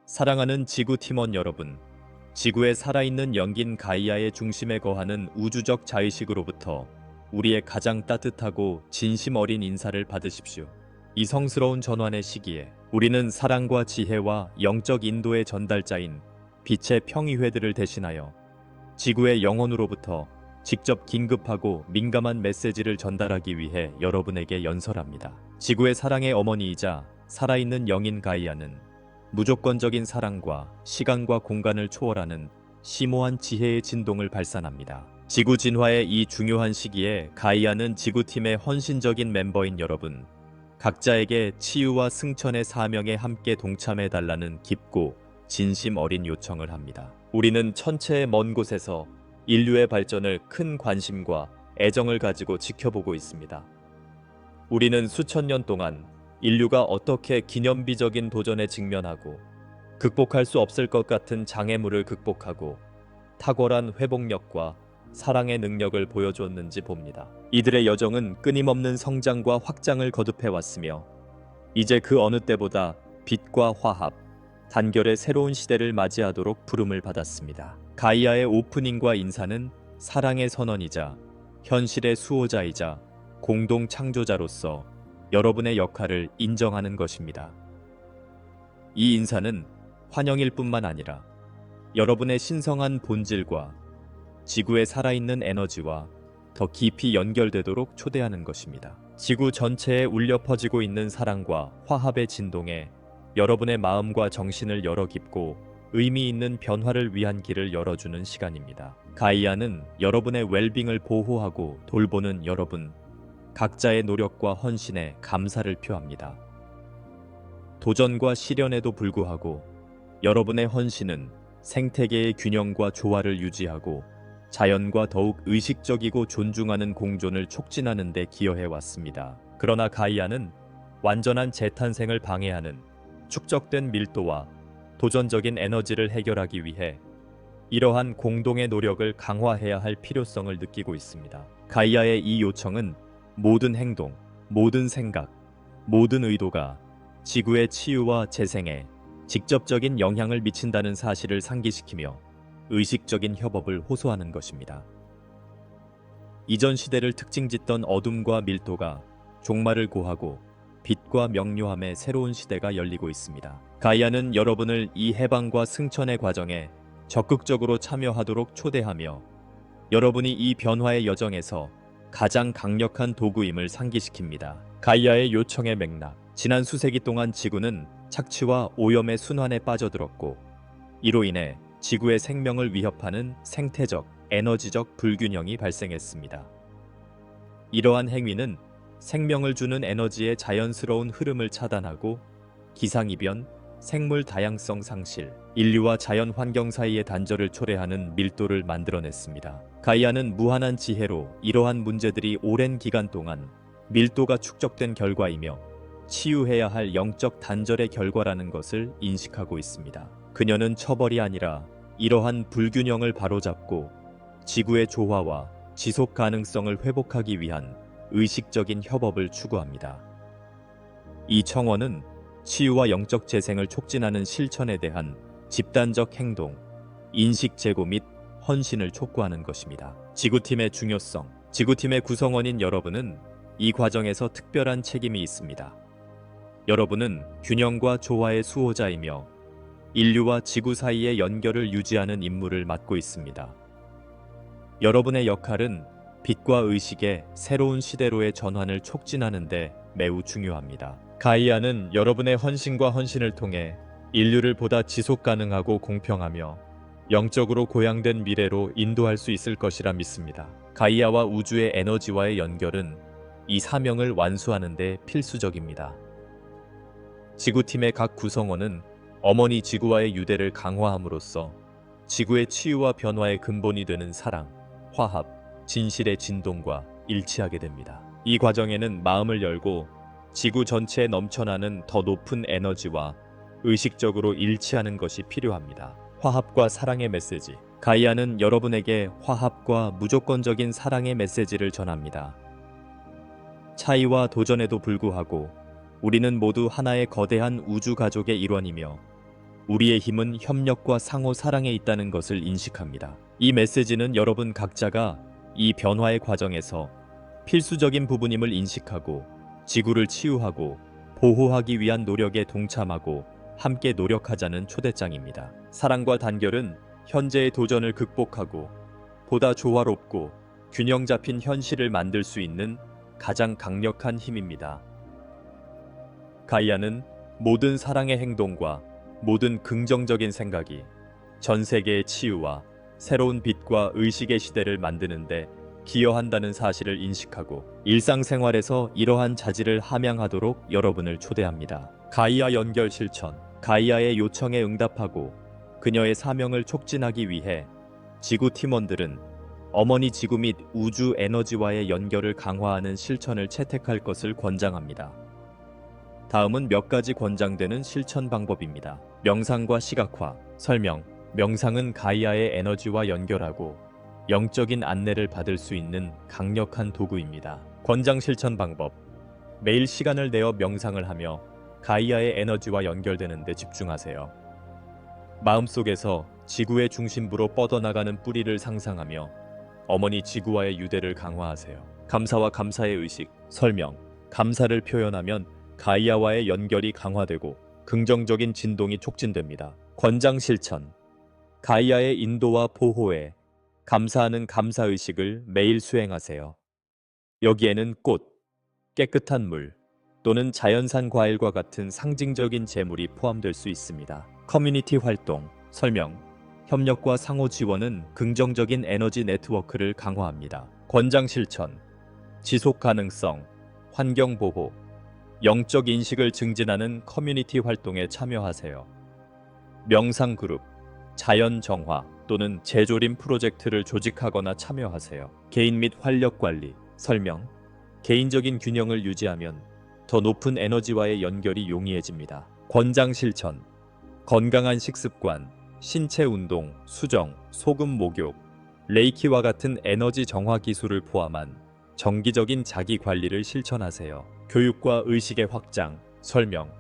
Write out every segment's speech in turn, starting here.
사랑하는 지구 팀원 여러분, 지구에 살아있는 영긴 가이아의 중심에 거하는 우주적 자의식으로부터 우리의 가장 따뜻하고 진심 어린 인사를 받으십시오. 이 성스러운 전환의 시기에 우리는 사랑과 지혜와 영적 인도의 전달자인 빛의 평의회들을 대신하여 지구의 영혼으로부터 직접 긴급하고 민감한 메시지를 전달하기 위해 여러분에게 연설합니다. 지구의 사랑의 어머니이자 살아있는 영인 가이아는 무조건적인 사랑과 시간과 공간을 초월하는 심오한 지혜의 진동을 발산합니다. 지구 진화의 이 중요한 시기에 가이아는 지구팀의 헌신적인 멤버인 여러분, 각자에게 치유와 승천의 사명에 함께 동참해달라는 깊고 진심 어린 요청을 합니다. 우리는 천체의 먼 곳에서 인류의 발전을 큰 관심과 애정을 가지고 지켜보고 있습니다. 우리는 수천 년 동안 인류가 어떻게 기념비적인 도전에 직면하고 극복할 수 없을 것 같은 장애물을 극복하고 탁월한 회복력과 사랑의 능력을 보여주었는지 봅니다. 이들의 여정은 끊임없는 성장과 확장을 거듭해 왔으며 이제 그 어느 때보다 빛과 화합, 단결의 새로운 시대를 맞이하도록 부름을 받았습니다. 가이아의 오프닝과 인사는 사랑의 선언이자 현실의 수호자이자 공동 창조자로서 여러분의 역할을 인정하는 것입니다. 이 인사는 환영일 뿐만 아니라 여러분의 신성한 본질과 지구의 살아있는 에너지와 더 깊이 연결되도록 초대하는 것입니다. 지구 전체에 울려 퍼지고 있는 사랑과 화합의 진동에 여러분의 마음과 정신을 열어 깊고 의미 있는 변화를 위한 길을 열어주는 시간입니다. 가이아는 여러분의 웰빙을 보호하고 돌보는 여러분, 각자의 노력과 헌신에 감사를 표합니다. 도전과 시련에도 불구하고 여러분의 헌신은 생태계의 균형과 조화를 유지하고 자연과 더욱 의식적이고 존중하는 공존을 촉진하는 데 기여해 왔습니다. 그러나 가이아는 완전한 재탄생을 방해하는 축적된 밀도와 도전적인 에너지를 해결하기 위해 이러한 공동의 노력을 강화해야 할 필요성을 느끼고 있습니다. 가이아의 이 요청은 모든 행동, 모든 생각, 모든 의도가 지구의 치유와 재생에 직접적인 영향을 미친다는 사실을 상기시키며 의식적인 협업을 호소하는 것입니다. 이전 시대를 특징짓던 어둠과 밀도가 종말을 고하고 빛과 명료함의 새로운 시대가 열리고 있습니다. 가이아는 여러분을 이 해방과 승천의 과정에 적극적으로 참여하도록 초대하며 여러분이 이 변화의 여정에서 가장 강력한 도구임을 상기시킵니다. 가이아의 요청의 맥락. 지난 수세기 동안 지구는 착취와 오염의 순환에 빠져들었고 이로 인해 지구의 생명을 위협하는 생태적, 에너지적 불균형이 발생했습니다. 이러한 행위는 생명을 주는 에너지의 자연스러운 흐름을 차단하고 기상이변, 생물 다양성 상실, 인류와 자연 환경 사이의 단절을 초래하는 밀도를 만들어냈습니다. 가이아는 무한한 지혜로 이러한 문제들이 오랜 기간 동안 밀도가 축적된 결과이며 치유해야 할 영적 단절의 결과라는 것을 인식하고 있습니다. 그녀는 처벌이 아니라 이러한 불균형을 바로잡고 지구의 조화와 지속 가능성을 회복하기 위한 의식적인 협업을 추구합니다. 이 청원은 치유와 영적 재생을 촉진하는 실천에 대한 집단적 행동, 인식 제고 및 헌신을 촉구하는 것입니다. 지구팀의 중요성. 지구팀의 구성원인 여러분은 이 과정에서 특별한 책임이 있습니다. 여러분은 균형과 조화의 수호자이며 인류와 지구 사이의 연결을 유지하는 임무를 맡고 있습니다. 여러분의 역할은 빛과 의식의 새로운 시대로의 전환을 촉진하는 데 매우 중요합니다. 가이아는 여러분의 헌신과 헌신을 통해 인류를 보다 지속 가능하고 공평하며 영적으로 고양된 미래로 인도할 수 있을 것이라 믿습니다. 가이아와 우주의 에너지와의 연결은 이 사명을 완수하는 데 필수적입니다. 지구팀의 각 구성원은 어머니 지구와의 유대를 강화함으로써 지구의 치유와 변화의 근본이 되는 사랑, 화합, 진실의 진동과 일치하게 됩니다. 이 과정에는 마음을 열고 지구 전체에 넘쳐나는 더 높은 에너지와 의식적으로 일치하는 것이 필요합니다. 화합과 사랑의 메시지. 가이아는 여러분에게 화합과 무조건적인 사랑의 메시지를 전합니다. 차이와 도전에도 불구하고 우리는 모두 하나의 거대한 우주 가족의 일원이며 우리의 힘은 협력과 상호 사랑에 있다는 것을 인식합니다. 이 메시지는 여러분 각자가 이 변화의 과정에서 필수적인 부분임을 인식하고 지구를 치유하고 보호하기 위한 노력에 동참하고 함께 노력하자는 초대장입니다. 사랑과 단결은 현재의 도전을 극복하고 보다 조화롭고 균형 잡힌 현실을 만들 수 있는 가장 강력한 힘입니다. 가이아는 모든 사랑의 행동과 모든 긍정적인 생각이 전 세계의 치유와 새로운 빛과 의식의 시대를 만드는데 기여한다는 사실을 인식하고 일상생활에서 이러한 자질을 함양하도록 여러분을 초대합니다. 가이아 연결 실천. 가이아의 요청에 응답하고 그녀의 사명을 촉진하기 위해 지구 팀원들은 어머니 지구 및 우주 에너지와의 연결을 강화하는 실천을 채택할 것을 권장합니다. 다음은 몇 가지 권장되는 실천 방법입니다. 명상과 시각화. 설명. 명상은 가이아의 에너지와 연결하고 영적인 안내를 받을 수 있는 강력한 도구입니다. 권장 실천 방법. 매일 시간을 내어 명상을 하며 가이아의 에너지와 연결되는 데 집중하세요. 마음속에서 지구의 중심부로 뻗어나가는 뿌리를 상상하며 어머니 지구와의 유대를 강화하세요. 감사와 감사의 의식. 설명. 감사를 표현하면 가이아와의 연결이 강화되고 긍정적인 진동이 촉진됩니다. 권장 실천. 가이아의 인도와 보호에 감사하는 감사의식을 매일 수행하세요. 여기에는 꽃, 깨끗한 물 또는 자연산 과일과 같은 상징적인 제물이 포함될 수 있습니다. 커뮤니티 활동. 설명. 협력과 상호 지원은 긍정적인 에너지 네트워크를 강화합니다. 권장 실천. 지속 가능성, 환경 보호, 영적 인식을 증진하는 커뮤니티 활동에 참여하세요. 명상 그룹, 자연 정화 또는 재조림 프로젝트를 조직하거나 참여하세요. 개인 및 활력 관리. 설명. 개인적인 균형을 유지하면 더 높은 에너지와의 연결이 용이해집니다. 권장 실천. 건강한 식습관, 신체 운동, 수정, 소금 목욕, 레이키와 같은 에너지 정화 기술을 포함한 정기적인 자기 관리를 실천하세요. 교육과 의식의 확장. 설명.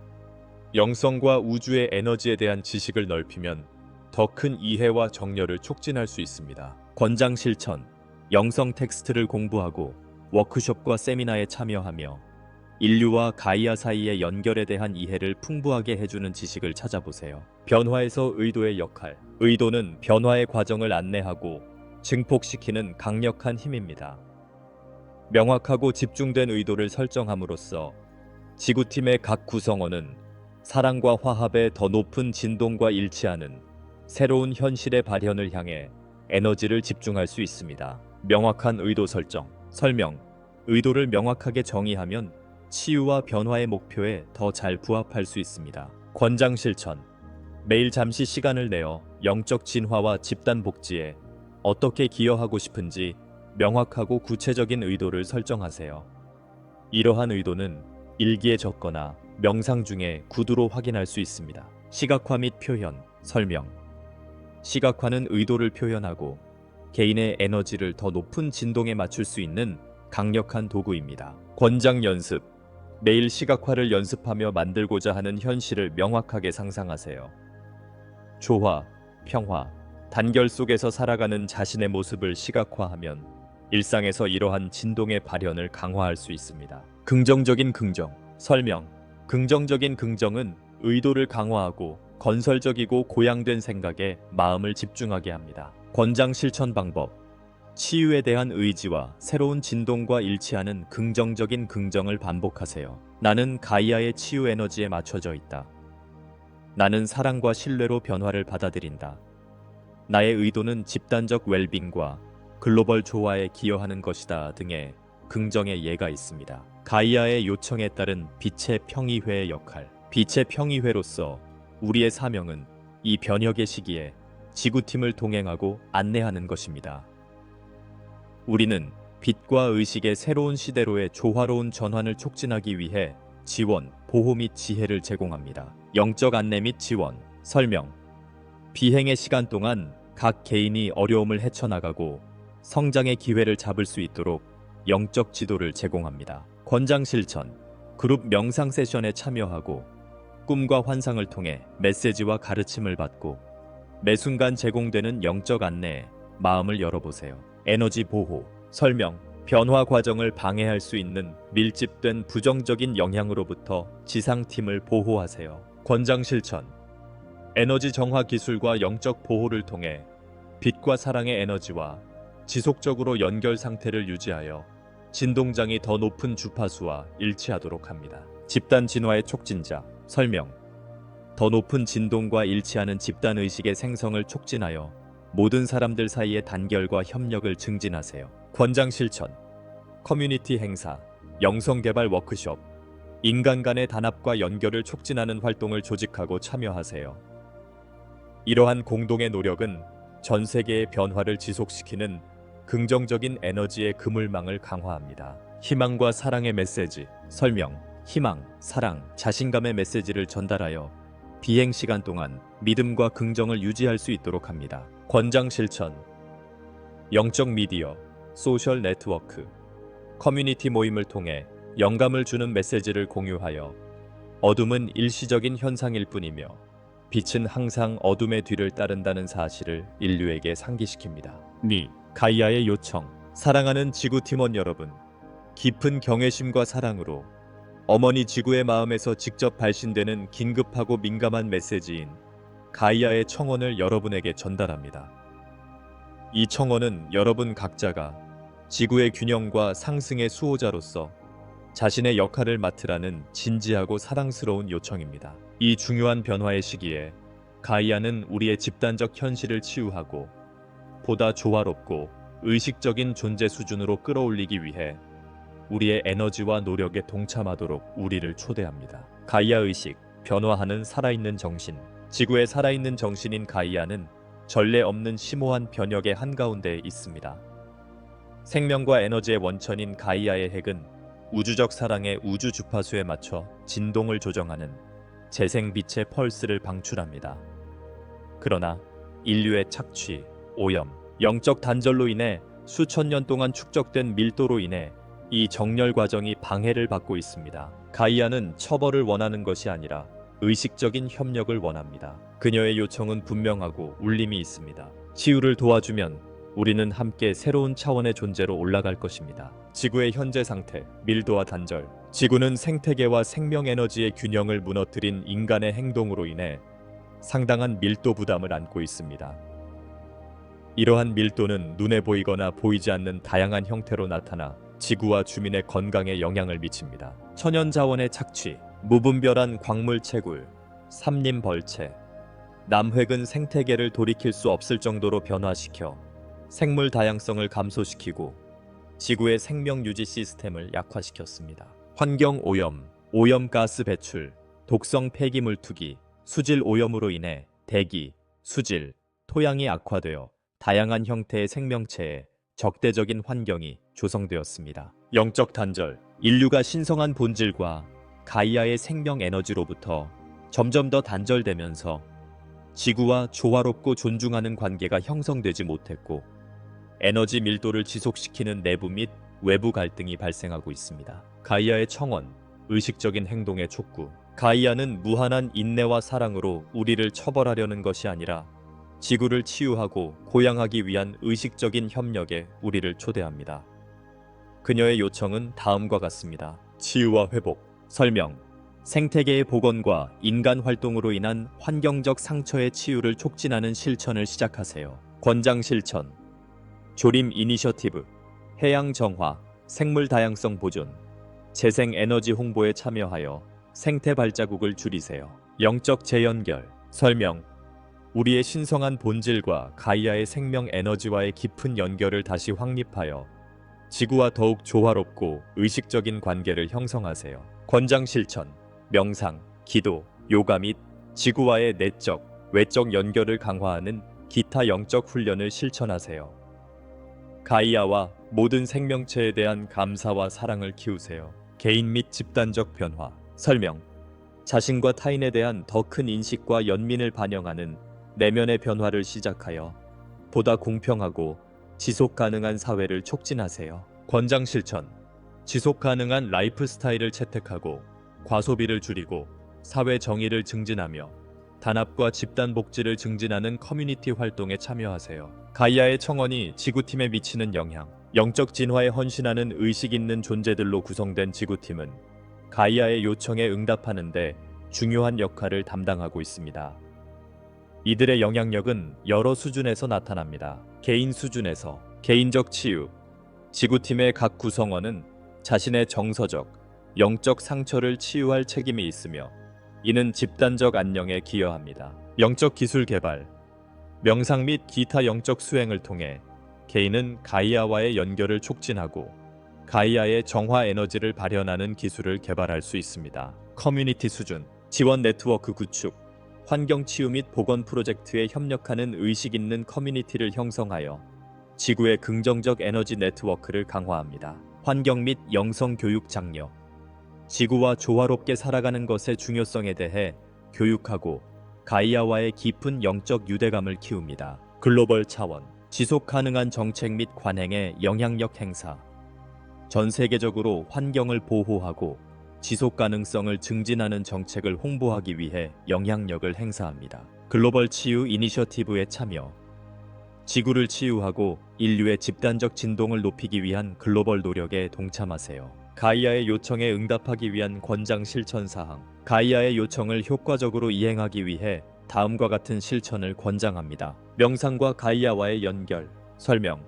영성과 우주의 에너지에 대한 지식을 넓히면 더 큰 이해와 정렬을 촉진할 수 있습니다. 권장 실천. 영성 텍스트를 공부하고 워크숍과 세미나에 참여하며 인류와 가이아 사이의 연결에 대한 이해를 풍부하게 해주는 지식을 찾아보세요. 변화에서 의도의 역할. 의도는 변화의 과정을 안내하고 증폭시키는 강력한 힘입니다. 명확하고 집중된 의도를 설정함으로써 지구팀의 각 구성원은 사랑과 화합의 더 높은 진동과 일치하는 새로운 현실의 발현을 향해 에너지를 집중할 수 있습니다. 명확한 의도 설정. 설명. 의도를 명확하게 정의하면 치유와 변화의 목표에 더 잘 부합할 수 있습니다. 권장 실천. 매일 잠시 시간을 내어 영적 진화와 집단 복지에 어떻게 기여하고 싶은지 명확하고 구체적인 의도를 설정하세요. 이러한 의도는 일기에 적거나 명상 중에 구두로 확인할 수 있습니다. 시각화 및 표현. 설명. 시각화는 의도를 표현하고 개인의 에너지를 더 높은 진동에 맞출 수 있는 강력한 도구입니다. 권장 연습. 매일 시각화를 연습하며 만들고자 하는 현실을 명확하게 상상하세요. 조화, 평화, 단결 속에서 살아가는 자신의 모습을 시각화하면 일상에서 이러한 진동의 발현을 강화할 수 있습니다. 긍정적인 긍정. 설명. 긍정적인 긍정은 의도를 강화하고 건설적이고 고양된 생각에 마음을 집중하게 합니다. 권장 실천 방법. 치유에 대한 의지와 새로운 진동과 일치하는 긍정적인 긍정을 반복하세요. 나는 가이아의 치유 에너지에 맞춰져 있다. 나는 사랑과 신뢰로 변화를 받아들인다. 나의 의도는 집단적 웰빙과 글로벌 조화에 기여하는 것이다 등의 긍정의 예가 있습니다. 가이아의 요청에 따른 빛의 평의회의 역할. 빛의 평의회로서 우리의 사명은 이 변혁의 시기에 지구팀을 동행하고 안내하는 것입니다. 우리는 빛과 의식의 새로운 시대로의 조화로운 전환을 촉진하기 위해 지원, 보호 및 지혜를 제공합니다. 영적 안내 및 지원. 설명. 비행의 시간 동안 각 개인이 어려움을 헤쳐나가고 성장의 기회를 잡을 수 있도록 영적 지도를 제공합니다. 권장 실천. 그룹 명상 세션에 참여하고 꿈과 환상을 통해 메시지와 가르침을 받고 매 순간 제공되는 영적 안내에 마음을 열어보세요. 에너지 보호, 설명, 변화 과정을 방해할 수 있는 밀집된 부정적인 영향으로부터 지상팀을 보호하세요. 권장 실천, 에너지 정화 기술과 영적 보호를 통해 빛과 사랑의 에너지와 지속적으로 연결 상태를 유지하여 진동장이 더 높은 주파수와 일치하도록 합니다. 집단 진화의 촉진자, 설명, 더 높은 진동과 일치하는 집단 의식의 생성을 촉진하여 모든 사람들 사이의 단결과 협력을 증진하세요. 권장 실천, 커뮤니티 행사, 영성개발 워크숍, 인간 간의 단합과 연결을 촉진하는 활동을 조직하고 참여하세요. 이러한 공동의 노력은 전 세계의 변화를 지속시키는 긍정적인 에너지의 그물망을 강화합니다. 희망과 사랑의 메시지, 설명, 희망, 사랑, 자신감의 메시지를 전달하여 비행 시간 동안 믿음과 긍정을 유지할 수 있도록 합니다. 권장 실천, 영적 미디어, 소셜 네트워크, 커뮤니티 모임을 통해 영감을 주는 메시지를 공유하여 어둠은 일시적인 현상일 뿐이며 빛은 항상 어둠의 뒤를 따른다는 사실을 인류에게 상기시킵니다. 가이아의 요청, 사랑하는 지구 팀원 여러분, 깊은 경외심과 사랑으로 어머니 지구의 마음에서 직접 발신되는 긴급하고 민감한 메시지인 가이아의 청원을 여러분에게 전달합니다. 이 청원은 여러분 각자가 지구의 균형과 상승의 수호자로서 자신의 역할을 맡으라는 진지하고 사랑스러운 요청입니다. 이 중요한 변화의 시기에 가이아는 우리의 집단적 현실을 치유하고 보다 조화롭고 의식적인 존재 수준으로 끌어올리기 위해 우리의 에너지와 노력에 동참하도록 우리를 초대합니다. 가이아 의식, 변화하는 살아있는 정신. 지구의 살아있는 정신인 가이아는 전례 없는 심오한 변혁의 한가운데에 있습니다. 생명과 에너지의 원천인 가이아의 핵은 우주적 사랑의 우주 주파수에 맞춰 진동을 조정하는 재생빛의 펄스를 방출합니다. 그러나 인류의 착취, 오염, 영적 단절로 인해 수천 년 동안 축적된 밀도로 인해 이 정렬 과정이 방해를 받고 있습니다. 가이아는 처벌을 원하는 것이 아니라 의식적인 협력을 원합니다. 그녀의 요청은 분명하고 울림이 있습니다. 치유를 도와주면 우리는 함께 새로운 차원의 존재로 올라갈 것입니다. 지구의 현재 상태, 밀도와 단절. 지구는 생태계와 생명 에너지의 균형을 무너뜨린 인간의 행동으로 인해 상당한 밀도 부담을 안고 있습니다. 이러한 밀도는 눈에 보이거나 보이지 않는 다양한 형태로 나타나 지구와 주민의 건강에 영향을 미칩니다. 천연 자원의 착취, 무분별한 광물 채굴, 삼림 벌채, 남획은 생태계를 돌이킬 수 없을 정도로 변화시켜 생물 다양성을 감소시키고 지구의 생명 유지 시스템을 약화시켰습니다. 환경 오염, 오염가스 배출, 독성 폐기물 투기, 수질 오염으로 인해 대기, 수질, 토양이 악화되어 다양한 형태의 생명체에 적대적인 환경이 조성되었습니다. 영적 단절, 인류가 신성한 본질과 가이아의 생명 에너지로부터 점점 더 단절되면서 지구와 조화롭고 존중하는 관계가 형성되지 못했고 에너지 밀도를 지속시키는 내부 및 외부 갈등이 발생하고 있습니다. 가이아의 청원, 의식적인 행동의 촉구. 가이아는 무한한 인내와 사랑으로 우리를 처벌하려는 것이 아니라 지구를 치유하고 고양하기 위한 의식적인 협력에 우리를 초대합니다. 그녀의 요청은 다음과 같습니다. 치유와 회복, 설명, 생태계의 복원과 인간 활동으로 인한 환경적 상처의 치유를 촉진하는 실천을 시작하세요. 권장 실천, 조림 이니셔티브, 해양 정화, 생물 다양성 보존, 재생 에너지 홍보에 참여하여 생태 발자국을 줄이세요. 영적 재연결, 설명, 우리의 신성한 본질과 가이아의 생명 에너지와의 깊은 연결을 다시 확립하여 지구와 더욱 조화롭고 의식적인 관계를 형성하세요. 권장 실천, 명상, 기도, 요가 및 지구와의 내적, 외적 연결을 강화하는 기타 영적 훈련을 실천하세요. 가이아와 모든 생명체에 대한 감사와 사랑을 키우세요. 개인 및 집단적 변화, 설명, 자신과 타인에 대한 더 큰 인식과 연민을 반영하는 내면의 변화를 시작하여 보다 공평하고 지속 가능한 사회를 촉진하세요. 권장 실천, 지속 가능한 라이프 스타일을 채택하고 과소비를 줄이고 사회 정의를 증진하며 단합과 집단 복지를 증진하는 커뮤니티 활동에 참여하세요. 가이아의 청원이 지구팀에 미치는 영향. 영적 진화에 헌신하는 의식 있는 존재들로 구성된 지구팀은 가이아의 요청에 응답하는 데 중요한 역할을 담당하고 있습니다. 이들의 영향력은 여러 수준에서 나타납니다. 개인 수준에서 개인적 치유. 지구팀의 각 구성원은 자신의 정서적, 영적 상처를 치유할 책임이 있으며 이는 집단적 안녕에 기여합니다. 영적 기술 개발. 명상 및 기타 영적 수행을 통해 개인은 가이아와의 연결을 촉진하고 가이아의 정화 에너지를 발현하는 기술을 개발할 수 있습니다. 커뮤니티 수준. 지원 네트워크 구축. 환경 치유 및 보건 프로젝트에 협력하는 의식 있는 커뮤니티를 형성하여 지구의 긍정적 에너지 네트워크를 강화합니다. 환경 및 영성 교육 장려. 지구와 조화롭게 살아가는 것의 중요성에 대해 교육하고 가이아와의 깊은 영적 유대감을 키웁니다. 글로벌 차원. 지속 가능한 정책 및 관행의 영향력 행사. 전 세계적으로 환경을 보호하고 지속 가능성을 증진하는 정책을 홍보하기 위해 영향력을 행사합니다. 글로벌 치유 이니셔티브에 참여. 지구를 치유하고 인류의 집단적 진동을 높이기 위한 글로벌 노력에 동참하세요. 가이아의 요청에 응답하기 위한 권장 실천 사항. 가이아의 요청을 효과적으로 이행하기 위해 다음과 같은 실천을 권장합니다. 명상과 가이아와의 연결. 설명.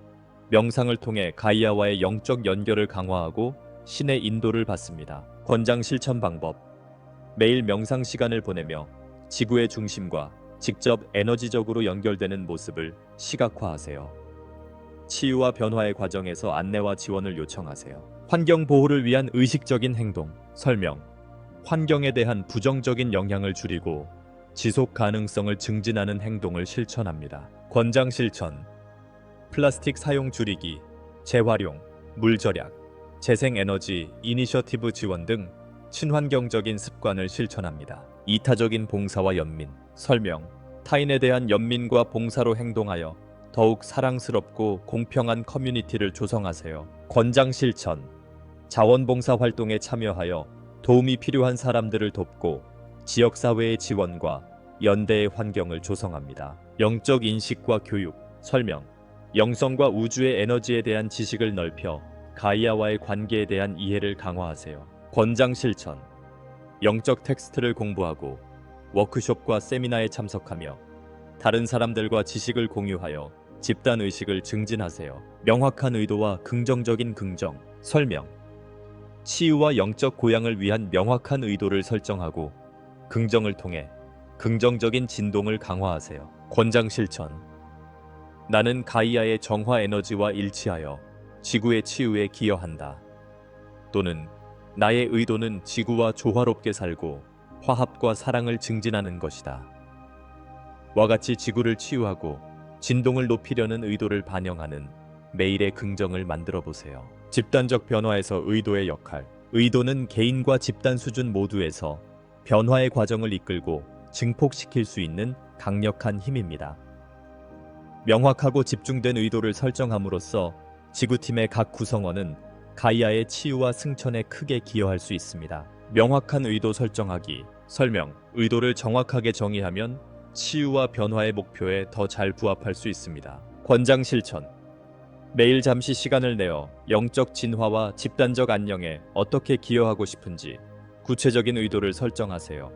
명상을 통해 가이아와의 영적 연결을 강화하고 신의 인도를 받습니다. 권장 실천 방법. 매일 명상 시간을 보내며 지구의 중심과 직접 에너지적으로 연결되는 모습을 시각화하세요. 치유와 변화의 과정에서 안내와 지원을 요청하세요. 환경 보호를 위한 의식적인 행동. 설명. 환경에 대한 부정적인 영향을 줄이고 지속 가능성을 증진하는 행동을 실천합니다. 권장 실천. 플라스틱 사용 줄이기, 재활용, 물 절약, 재생에너지 이니셔티브 지원 등 친환경적인 습관을 실천합니다. 이타적인 봉사와 연민. 설명. 타인에 대한 연민과 봉사로 행동하여 더욱 사랑스럽고 공평한 커뮤니티를 조성하세요. 권장 실천. 자원봉사 활동에 참여하여 도움이 필요한 사람들을 돕고 지역사회의 지원과 연대의 환경을 조성합니다. 영적 인식과 교육. 설명. 영성과 우주의 에너지에 대한 지식을 넓혀 가이아와의 관계에 대한 이해를 강화하세요. 권장 실천. 영적 텍스트를 공부하고 워크숍과 세미나에 참석하며 다른 사람들과 지식을 공유하여 집단 의식을 증진하세요. 명확한 의도와 긍정적인 긍정. 설명. 치유와 영적 고양을 위한 명확한 의도를 설정하고 긍정을 통해 긍정적인 진동을 강화하세요. 권장 실천. 나는 가이아의 정화 에너지와 일치하여 지구의 치유에 기여한다. 또는 나의 의도는 지구와 조화롭게 살고 화합과 사랑을 증진하는 것이다. 와 같이 지구를 치유하고 진동을 높이려는 의도를 반영하는 매일의 긍정을 만들어 보세요. 집단적 변화에서 의도의 역할. 의도는 개인과 집단 수준 모두에서 변화의 과정을 이끌고 증폭시킬 수 있는 강력한 힘입니다. 명확하고 집중된 의도를 설정함으로써 지구팀의 각 구성원은 가이아의 치유와 승천에 크게 기여할 수 있습니다. 명확한 의도 설정하기. 설명. 의도를 정확하게 정의하면 치유와 변화의 목표에 더 잘 부합할 수 있습니다. 권장 실천. 매일 잠시 시간을 내어 영적 진화와 집단적 안녕에 어떻게 기여하고 싶은지 구체적인 의도를 설정하세요.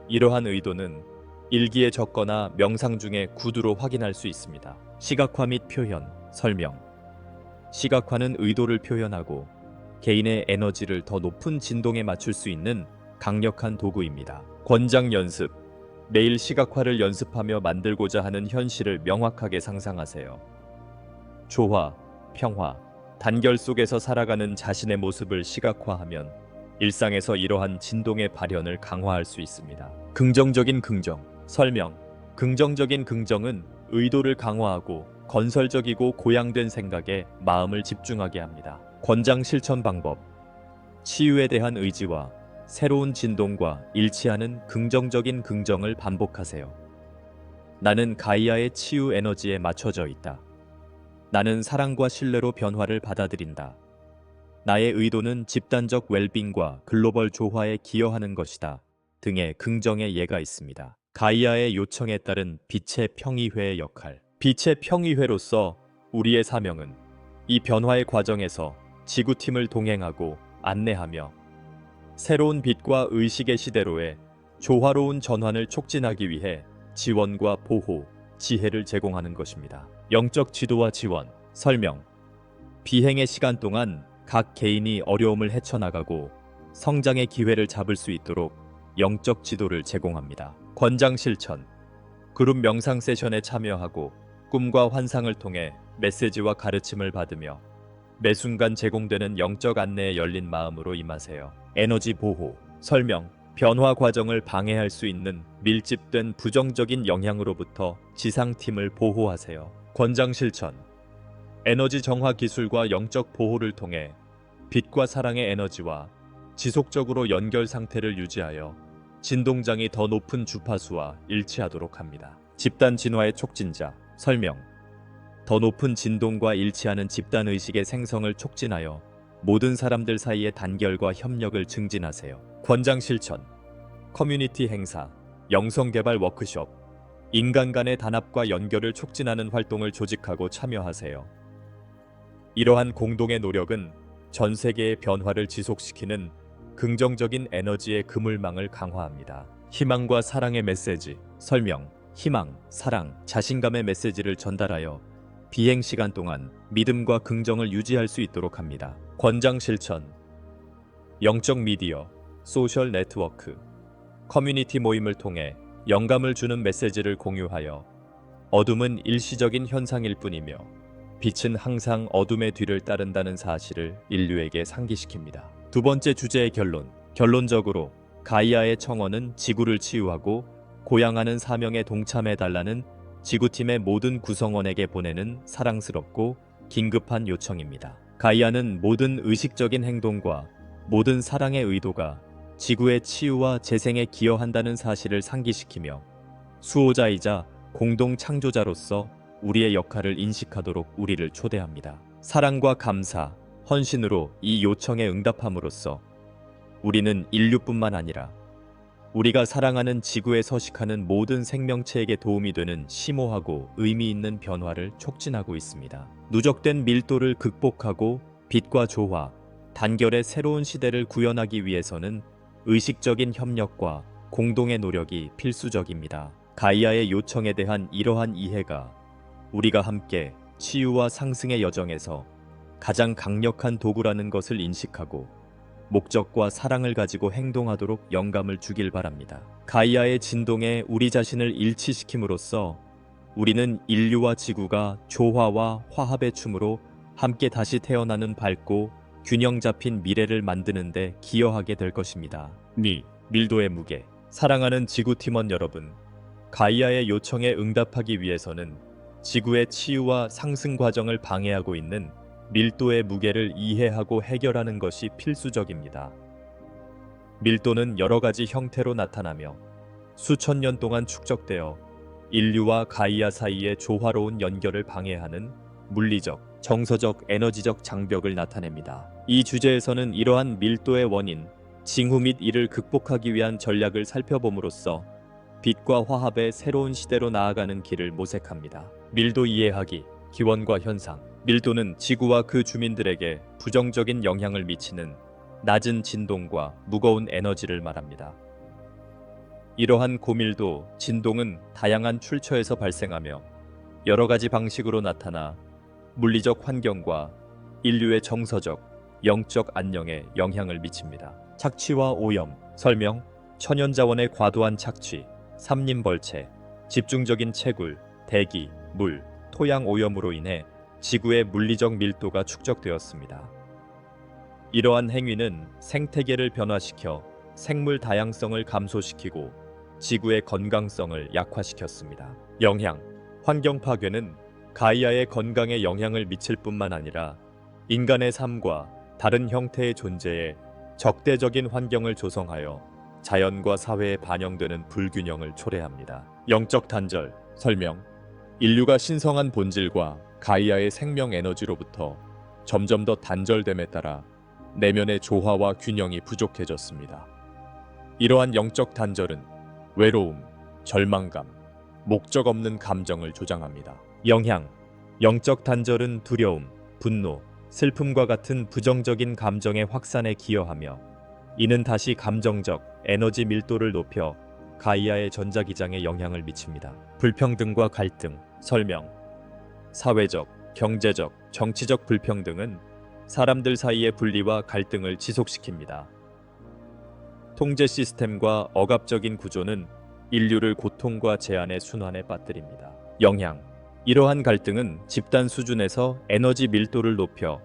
이러한 의도는 일기에 적거나 명상 중에 구두로 확인할 수 있습니다. 시각화 및 표현. 설명. 시각화는 의도를 표현하고 개인의 에너지를 더 높은 진동에 맞출 수 있는 강력한 도구입니다. 권장 연습. 매일 시각화를 연습하며 만들고자 하는 현실을 명확하게 상상하세요. 조화, 평화, 단결 속에서 살아가는 자신의 모습을 시각화하면 일상에서 이러한 진동의 발현을 강화할 수 있습니다. 긍정적인 긍정. 설명. 긍정적인 긍정은 의도를 강화하고 건설적이고 고양된 생각에 마음을 집중하게 합니다. 권장 실천 방법. 치유에 대한 의지와 새로운 진동과 일치하는 긍정적인 긍정을 반복하세요. 나는 가이아의 치유 에너지에 맞춰져 있다. 나는 사랑과 신뢰로 변화를 받아들인다. 나의 의도는 집단적 웰빙과 글로벌 조화에 기여하는 것이다. 등의 긍정의 예가 있습니다. 가이아의 요청에 따른 빛의 평의회의 역할. 빛의 평의회로서 우리의 사명은 이 변화의 과정에서 지구팀을 동행하고 안내하며 새로운 빛과 의식의 시대로의 조화로운 전환을 촉진하기 위해 지원과 보호, 지혜를 제공하는 것입니다. 영적 지도와 지원, 설명. 비행의 시간 동안 각 개인이 어려움을 헤쳐나가고 성장의 기회를 잡을 수 있도록 영적 지도를 제공합니다. 권장 실천. 그룹 명상 세션에 참여하고 꿈과 환상을 통해 메시지와 가르침을 받으며 매 순간 제공되는 영적 안내에 열린 마음으로 임하세요. 에너지 보호, 설명. 변화 과정을 방해할 수 있는 밀집된 부정적인 영향으로부터 지상팀을 보호하세요. 권장 실천. 에너지 정화 기술과 영적 보호를 통해 빛과 사랑의 에너지와 지속적으로 연결 상태를 유지하여 진동장이 더 높은 주파수와 일치하도록 합니다. 집단 진화의 촉진자, 설명. 더 높은 진동과 일치하는 집단 의식의 생성을 촉진하여 모든 사람들 사이의 단결과 협력을 증진하세요. 권장 실천. 커뮤니티 행사, 영성 개발 워크숍, 인간 간의 단합과 연결을 촉진하는 활동을 조직하고 참여하세요. 이러한 공동의 노력은 전 세계의 변화를 지속시키는 긍정적인 에너지의 그물망을 강화합니다. 희망과 사랑의 메시지, 설명. 희망, 사랑, 자신감의 메시지를 전달하여 비행 시간 동안 믿음과 긍정을 유지할 수 있도록 합니다. 권장 실천. 영적 미디어, 소셜 네트워크, 커뮤니티 모임을 통해 영감을 주는 메시지를 공유하여 어둠은 일시적인 현상일 뿐이며 빛은 항상 어둠의 뒤를 따른다는 사실을 인류에게 상기시킵니다. 두 번째 주제의 결론. 결론적으로 가이아의 청원은 지구를 치유하고 고양하는 사명에 동참해달라는 지구팀의 모든 구성원에게 보내는 사랑스럽고 긴급한 요청입니다. 가이아는 모든 의식적인 행동과 모든 사랑의 의도가 지구의 치유와 재생에 기여한다는 사실을 상기시키며 수호자이자 공동 창조자로서 우리의 역할을 인식하도록 우리를 초대합니다. 사랑과 감사, 헌신으로 이 요청에 응답함으로써 우리는 인류뿐만 아니라 우리가 사랑하는 지구에 서식하는 모든 생명체에게 도움이 되는 심오하고 의미 있는 변화를 촉진하고 있습니다. 누적된 밀도를 극복하고 빛과 조화, 단결의 새로운 시대를 구현하기 위해서는 의식적인 협력과 공동의 노력이 필수적입니다. 가이아의 요청에 대한 이러한 이해가 우리가 함께 치유와 상승의 여정에서 가장 강력한 도구라는 것을 인식하고 목적과 사랑을 가지고 행동하도록 영감을 주길 바랍니다. 가이아의 진동에 우리 자신을 일치시킴으로써 우리는 인류와 지구가 조화와 화합의 춤으로 함께 다시 태어나는 밝고 균형 잡힌 미래를 만드는 데 기여하게 될 것입니다. 밀도의 무게. 사랑하는 지구 팀원 여러분, 가이아의 요청에 응답하기 위해서는 지구의 치유와 상승 과정을 방해하고 있는 밀도의 무게를 이해하고 해결하는 것이 필수적입니다. 밀도는 여러 가지 형태로 나타나며 수천 년 동안 축적되어 인류와 가이아 사이의 조화로운 연결을 방해하는 물리적, 정서적, 에너지적 장벽을 나타냅니다. 이 주제에서는 이러한 밀도의 원인, 징후 및 이를 극복하기 위한 전략을 살펴봄으로써 빛과 화합의 새로운 시대로 나아가는 길을 모색합니다. 밀도 이해하기, 기원과 현상. 밀도는 지구와 그 주민들에게 부정적인 영향을 미치는 낮은 진동과 무거운 에너지를 말합니다. 이러한 고밀도 진동은 다양한 출처에서 발생하며 여러 가지 방식으로 나타나 물리적 환경과 인류의 정서적, 영적 안녕에 영향을 미칩니다. 착취와 오염, 설명, 천연자원의 과도한 착취, 삼림벌채, 집중적인 채굴, 대기, 물, 토양 오염으로 인해 지구의 물리적 밀도가 축적되었습니다. 이러한 행위는 생태계를 변화시켜 생물 다양성을 감소시키고 지구의 건강성을 약화시켰습니다. 영향, 환경 파괴는 가이아의 건강에 영향을 미칠 뿐만 아니라 인간의 삶과 다른 형태의 존재에 적대적인 환경을 조성하여 자연과 사회에 반영되는 불균형을 초래합니다. 영적 단절, 설명. 인류가 신성한 본질과 가이아의 생명 에너지로부터 점점 더 단절됨에 따라 내면의 조화와 균형이 부족해졌습니다. 이러한 영적 단절은 외로움, 절망감, 목적 없는 감정을 조장합니다. 영향. 영적 단절은 두려움, 분노, 슬픔과 같은 부정적인 감정의 확산에 기여하며 이는 다시 감정적 에너지 밀도를 높여 가이아의 전자기장에 영향을 미칩니다. 불평등과 갈등. 설명. 사회적, 경제적, 정치적 불평등은 사람들 사이의 분리와 갈등을 지속시킵니다. 통제 시스템과 억압적인 구조는 인류를 고통과 제한의 순환에 빠뜨립니다. 영향. 이러한 갈등은 집단 수준에서 에너지 밀도를 높여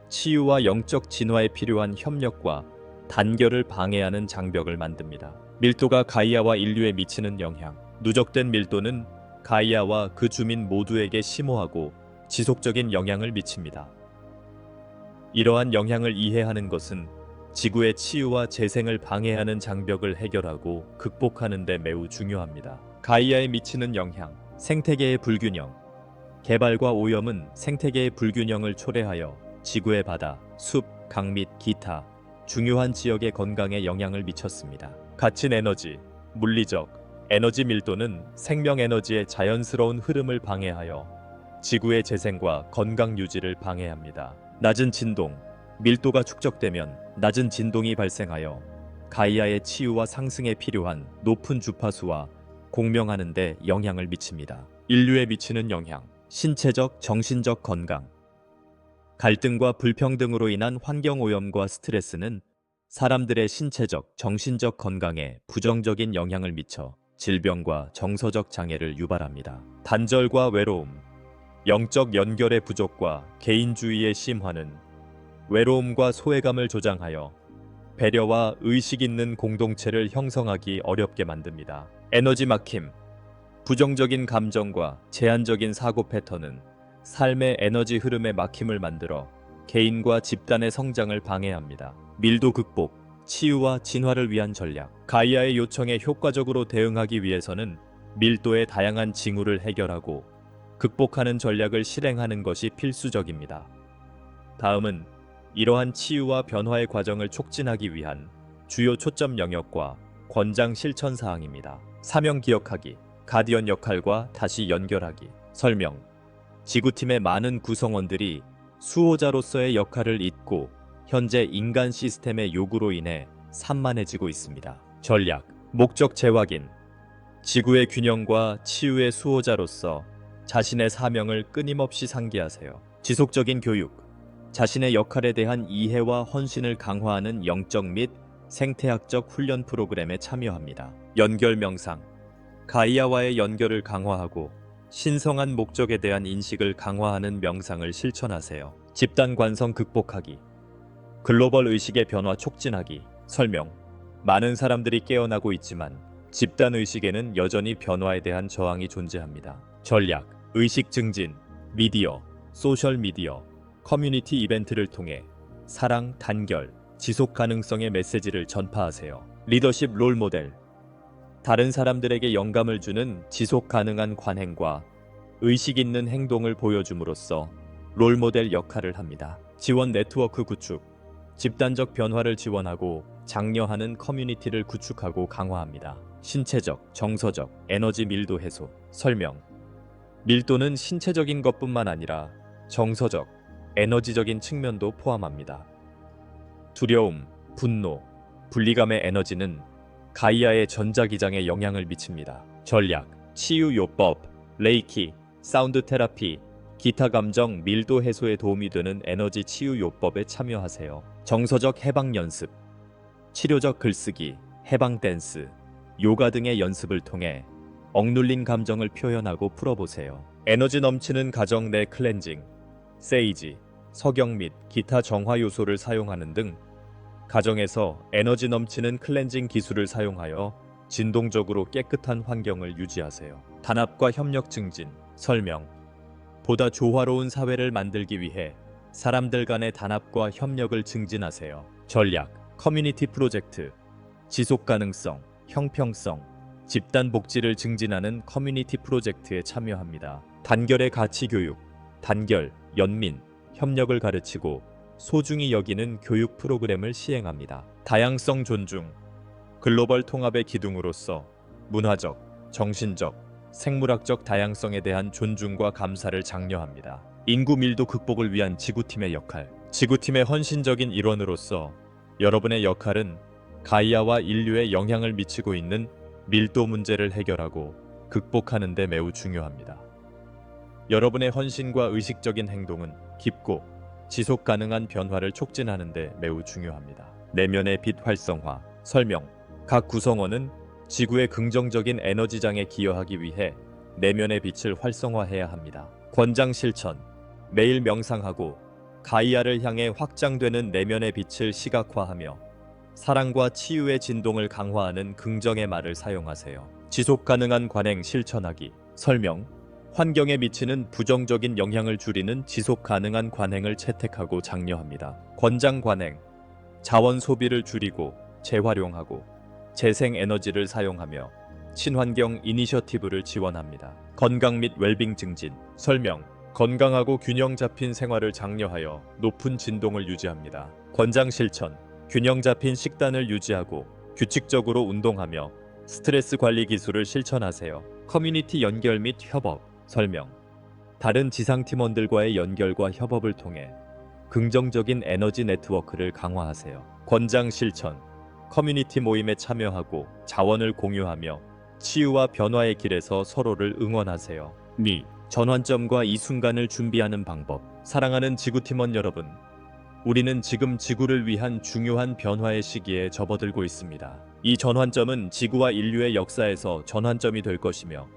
치유와 영적 진화에 필요한 협력과 단결을 방해하는 장벽을 만듭니다. 밀도가 가이아와 인류에 미치는 영향. 누적된 밀도는 가이아와 그 주민 모두에게 심오하고 지속적인 영향을 미칩니다. 이러한 영향을 이해하는 것은 지구의 치유와 재생을 방해하는 장벽을 해결하고 극복하는 데 매우 중요합니다. 가이아에 미치는 영향. 생태계의 불균형. 개발과 오염은 생태계의 불균형을 초래하여 지구의 바다, 숲, 강 및 기타 중요한 지역의 건강에 영향을 미쳤습니다. 갇힌 에너지. 물리적 에너지 밀도는 생명 에너지의 자연스러운 흐름을 방해하여 지구의 재생과 건강 유지를 방해합니다. 낮은 진동. 밀도가 축적되면 낮은 진동이 발생하여 가이아의 치유와 상승에 필요한 높은 주파수와 공명하는 데 영향을 미칩니다. 인류에 미치는 영향. 신체적, 정신적 건강. 갈등과 불평등으로 인한 환경 오염과 스트레스는 사람들의 신체적, 정신적 건강에 부정적인 영향을 미쳐 질병과 정서적 장애를 유발합니다. 단절과 외로움. 영적 연결의 부족과 개인주의의 심화는 외로움과 소외감을 조장하여 배려와 의식 있는 공동체를 형성하기 어렵게 만듭니다. 에너지 막힘. 부정적인 감정과 제한적인 사고 패턴은 삶의 에너지 흐름에 막힘을 만들어 개인과 집단의 성장을 방해합니다. 밀도 극복, 치유와 진화를 위한 전략. 가이아의 요청에 효과적으로 대응하기 위해서는 밀도의 다양한 징후를 해결하고 극복하는 전략을 실행하는 것이 필수적입니다. 다음은 이러한 치유와 변화의 과정을 촉진하기 위한 주요 초점 영역과 권장 실천 사항입니다. 사명 기억하기. 가디언 역할과 다시 연결하기. 설명. 지구팀의 많은 구성원들이 수호자로서의 역할을 잊고 현재 인간 시스템의 요구로 인해 산만해지고 있습니다. 전략. 목적 재확인. 지구의 균형과 치유의 수호자로서 자신의 사명을 끊임없이 상기하세요. 지속적인 교육. 자신의 역할에 대한 이해와 헌신을 강화하는 영적 및 생태학적 훈련 프로그램에 참여합니다. 연결 명상. 가이아와의 연결을 강화하고 신성한 목적에 대한 인식을 강화하는 명상을 실천하세요. 집단 관성 극복하기. 글로벌 의식의 변화 촉진하기. 설명. 많은 사람들이 깨어나고 있지만 집단 의식에는 여전히 변화에 대한 저항이 존재합니다. 전략. 의식 증진. 미디어, 소셜 미디어, 커뮤니티 이벤트를 통해 사랑, 단결, 지속 가능성의 메시지를 전파하세요. 리더십 롤 모델. 다른 사람들에게 영감을 주는 지속 가능한 관행과 의식 있는 행동을 보여줌으로써 롤 모델 역할을 합니다. 지원 네트워크 구축. 집단적 변화를 지원하고 장려하는 커뮤니티를 구축하고 강화합니다. 신체적, 정서적, 에너지 밀도 해소. 설명. 밀도는 신체적인 것뿐만 아니라 정서적, 에너지적인 측면도 포함합니다. 두려움, 분노, 분리감의 에너지는 가이아의 전자기장에 영향을 미칩니다. 전략, 치유 요법, 레이키, 사운드 테라피, 기타 감정 밀도 해소에 도움이 되는 에너지 치유 요법에 참여하세요. 정서적 해방 연습, 치료적 글쓰기, 해방 댄스, 요가 등의 연습을 통해 억눌린 감정을 표현하고 풀어보세요. 에너지 넘치는 가정 내 클렌징, 세이지, 석영 및 기타 정화 요소를 사용하는 등 가정에서 에너지 넘치는 클렌징 기술을 사용하여 진동적으로 깨끗한 환경을 유지하세요. 단합과 협력 증진. 설명. 보다 조화로운 사회를 만들기 위해 사람들 간의 단합과 협력을 증진하세요. 전략, 커뮤니티 프로젝트, 지속 가능성, 형평성, 집단 복지를 증진하는 커뮤니티 프로젝트에 참여합니다. 단결의 가치 교육, 단결, 연민, 협력을 가르치고 소중히 여기는 교육 프로그램을 시행합니다. 다양성 존중, 글로벌 통합의 기둥으로서 문화적, 정신적, 생물학적 다양성에 대한 존중과 감사를 장려합니다. 인구 밀도 극복을 위한 지구팀의 역할. 지구팀의 헌신적인 일원으로서 여러분의 역할은 가이아와 인류에 영향을 미치고 있는 밀도 문제를 해결하고 극복하는 데 매우 중요합니다. 여러분의 헌신과 의식적인 행동은 깊고 지속 가능한 변화를 촉진하는 데 매우 중요합니다. 내면의 빛 활성화. 설명. 각 구성원은 지구의 긍정적인 에너지장에 기여하기 위해 내면의 빛을 활성화해야 합니다. 권장 실천. 매일 명상하고 가이아를 향해 확장되는 내면의 빛을 시각화하며 사랑과 치유의 진동을 강화하는 긍정의 말을 사용하세요. 지속 가능한 관행 실천하기. 설명. 환경에 미치는 부정적인 영향을 줄이는 지속 가능한 관행을 채택하고 장려합니다. 권장 관행. 자원 소비를 줄이고 재활용하고 재생 에너지를 사용하며 친환경 이니셔티브를 지원합니다. 건강 및 웰빙 증진. 설명. 건강하고 균형 잡힌 생활을 장려하여 높은 진동을 유지합니다. 권장 실천. 균형 잡힌 식단을 유지하고 규칙적으로 운동하며 스트레스 관리 기술을 실천하세요. 커뮤니티 연결 및 협업. 설명. 다른 지상 팀원들과의 연결과 협업을 통해 긍정적인 에너지 네트워크를 강화하세요. 권장 실천. 커뮤니티 모임에 참여하고 자원을 공유하며 치유와 변화의 길에서 서로를 응원하세요. 전환점과 이 순간을 준비하는 방법. 사랑하는 지구팀원 여러분, 우리는 지금 지구를 위한 중요한 변화의 시기에 접어들고 있습니다. 이 전환점은 지구와 인류의 역사에서 전환점이 될 것이며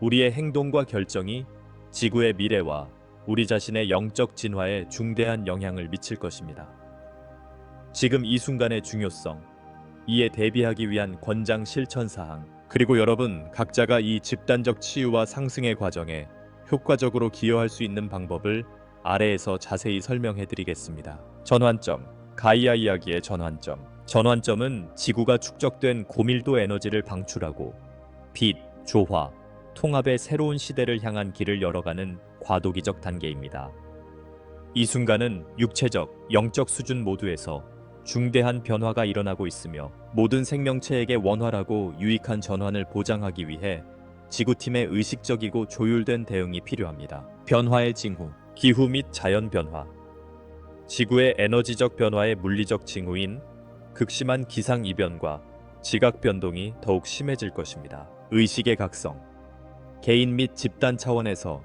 우리의 행동과 결정이 지구의 미래와 우리 자신의 영적 진화에 중대한 영향을 미칠 것입니다. 지금 이 순간의 중요성, 이에 대비하기 위한 권장 실천 사항, 그리고 여러분 각자가 이 집단적 치유와 상승의 과정에 효과적으로 기여할 수 있는 방법을 아래에서 자세히 설명해 드리겠습니다. 전환점. 가이아 이야기의 전환점. 전환점은 지구가 축적된 고밀도 에너지를 방출하고 빛, 조화, 통합의 새로운 시대를 향한 길을 열어가는 과도기적 단계입니다. 이 순간은 육체적, 영적 수준 모두에서 중대한 변화가 일어나고 있으며 모든 생명체에게 원활하고 유익한 전환을 보장하기 위해 지구팀의 의식적이고 조율된 대응이 필요합니다. 변화의 징후. 기후 및 자연 변화. 지구의 에너지적 변화의 물리적 징후인 극심한 기상 이변과 지각 변동이 더욱 심해질 것입니다. 의식의 각성. 개인 및 집단 차원에서